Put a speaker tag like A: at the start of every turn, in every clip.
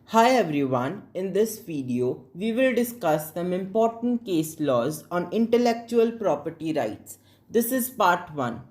A: Hi everyone, in this video we will discuss some important case laws on intellectual property rights. This is part 1.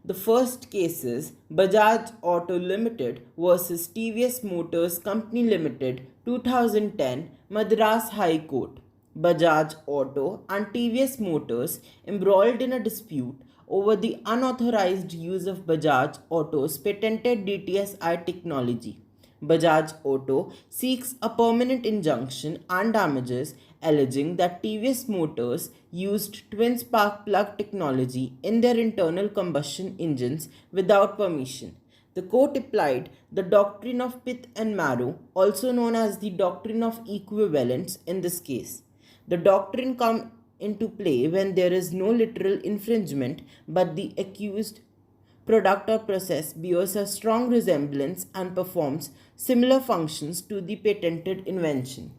A: The first case is Bajaj Auto Limited versus TVS Motors Company Limited 2010 Madras High Court. Bajaj Auto and TVS Motors embroiled in a dispute over the unauthorized use of Bajaj Auto's patented DTSI technology. Bajaj Auto seeks a permanent injunction and damages, alleging that TVS Motors used twin spark plug technology in their internal combustion engines without permission. The court applied the doctrine of pith and marrow, also known as the doctrine of equivalence, in this case. The doctrine comes into play when there is no literal infringement, but the accused product or process bears a strong resemblance and performs similar functions to the patented invention.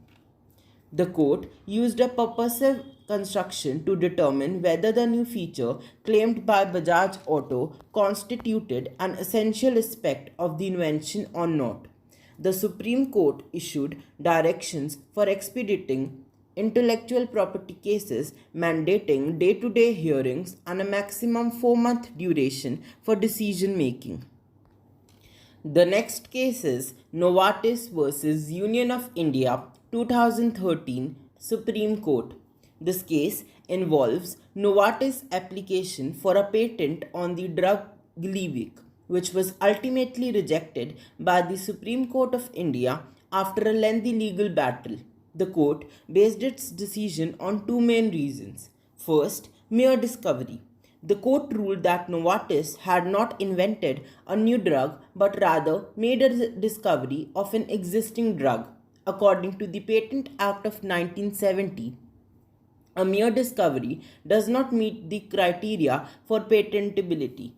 A: The court used a purposive construction to determine whether the new feature claimed by Bajaj Auto constituted an essential aspect of the invention or not. The Supreme Court issued directions for expediting intellectual property cases, mandating day-to-day hearings and a maximum 4-month duration for decision making. The next case is Novartis versus Union of India 2013 Supreme Court. This case involves Novartis' application for a patent on the drug Gleevec, which was ultimately rejected by the Supreme Court of India after a lengthy legal battle. The court based its decision on two main reasons. First, mere discovery. The court ruled that Novartis had not invented a new drug but rather made a discovery of an existing drug. According to the Patent Act of 1970, a mere discovery does not meet the criteria for patentability.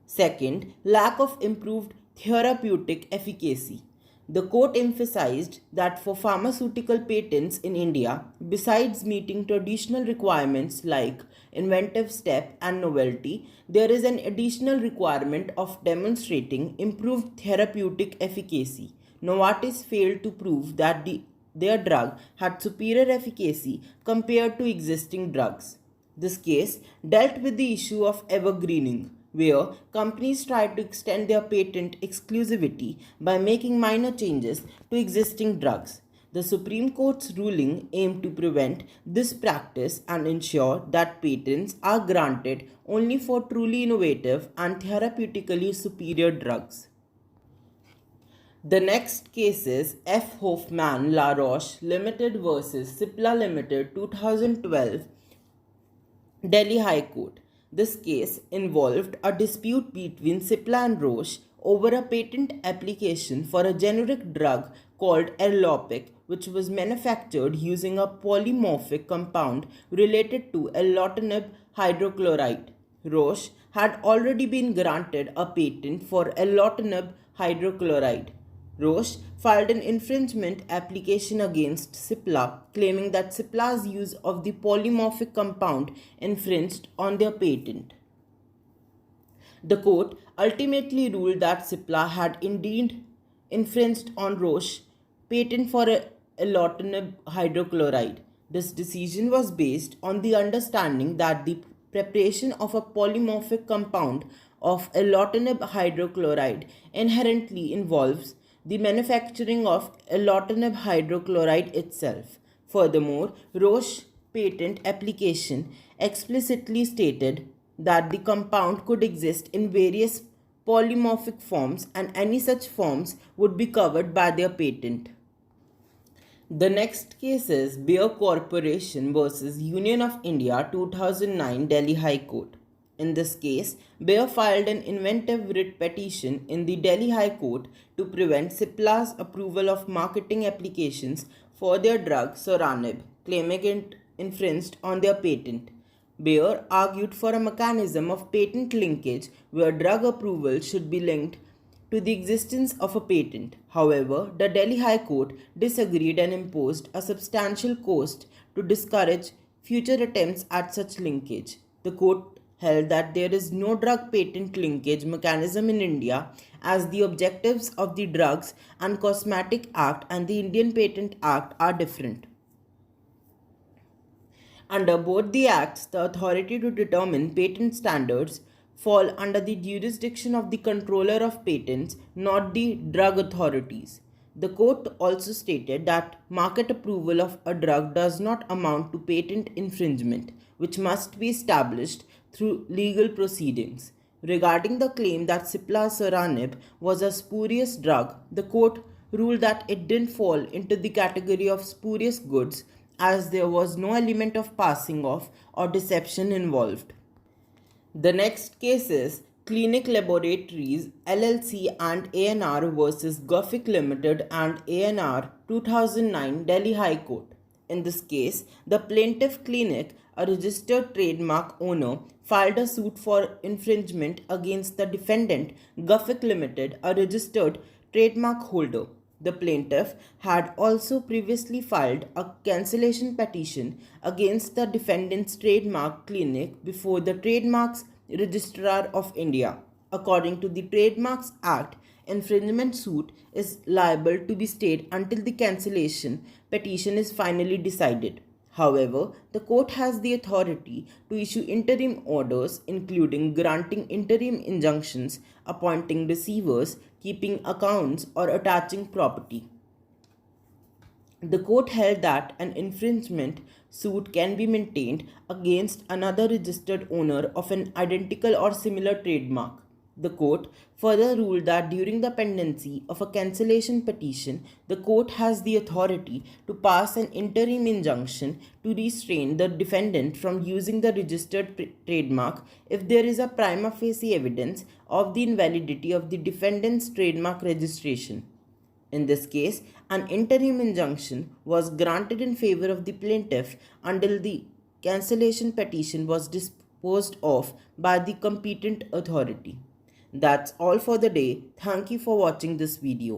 A: Second, lack of improved therapeutic efficacy. The court emphasized that for pharmaceutical patents in India, besides meeting traditional requirements like inventive step and novelty, there is an additional requirement of demonstrating improved therapeutic efficacy. Novartis failed to prove that their drug had superior efficacy compared to existing drugs. This case dealt with the issue of evergreening, where companies try to extend their patent exclusivity by making minor changes to existing drugs. The Supreme Court's ruling aimed to prevent this practice and ensure that patents are granted only for truly innovative and therapeutically superior drugs. The next case is F. Hoffman-La Roche Limited versus Cipla Limited 2012 Delhi High Court. This case involved a dispute between Cipla and Roche over a patent application for a generic drug called Erlopic, which was manufactured using a polymorphic compound related to erlotinib hydrochloride. Roche had already been granted a patent for erlotinib hydrochloride. Roche filed an infringement application against Cipla, claiming that Cipla's use of the polymorphic compound infringed on their patent. The court ultimately ruled that Cipla had indeed infringed on Roche's patent for erlotinib hydrochloride. This decision was based on the understanding that the preparation of a polymorphic compound of erlotinib hydrochloride inherently involves the manufacturing of erlotinib hydrochloride itself. Furthermore, Roche's patent application explicitly stated that the compound could exist in various polymorphic forms and any such forms would be covered by their patent. The next case is Bayer Corporation versus Union of India 2009 Delhi High Court. In this case, Bayer filed an inventive writ petition in the Delhi High Court to prevent Cipla's approval of marketing applications for their drug Soranib, claiming it infringed on their patent. Bayer argued for a mechanism of patent linkage where drug approval should be linked to the existence of a patent. However, the Delhi High Court disagreed and imposed a substantial cost to discourage future attempts at such linkage. The court held that there is no drug patent linkage mechanism in India, as the objectives of the Drugs and Cosmetic Act and the Indian Patent Act are different. Under both the acts, the authority to determine patent standards fall under the jurisdiction of the controller of patents, not the drug authorities. The court also stated that market approval of a drug does not amount to patent infringement, which must be established through legal proceedings. Regarding the claim that Cipla Soranib was a spurious drug, the court ruled that it didn't fall into the category of spurious goods as there was no element of passing off or deception involved. The next case is Clinic Laboratories LLC and ANR versus Guffic Limited and ANR 2009 Delhi High Court. In this case, the plaintiff Clinic, a registered trademark owner, filed a suit for infringement against the defendant Guffic Limited, a registered trademark holder. The plaintiff had also previously filed a cancellation petition against the defendant's trademark Clinic before the Trademarks Registrar of India. According to the Trademarks Act, infringement suit is liable to be stayed until the cancellation petition is finally decided. However, the court has the authority to issue interim orders, including granting interim injunctions, appointing receivers, keeping accounts, or attaching property. The court held that an infringement suit can be maintained against another registered owner of an identical or similar trademark. The court further ruled that during the pendency of a cancellation petition, the court has the authority to pass an interim injunction to restrain the defendant from using the registered trademark if there is a prima facie evidence of the invalidity of the defendant's trademark registration. In this case, an interim injunction was granted in favor of the plaintiff until the cancellation petition was disposed of by the competent authority. That's all for the day. Thank you for watching this video.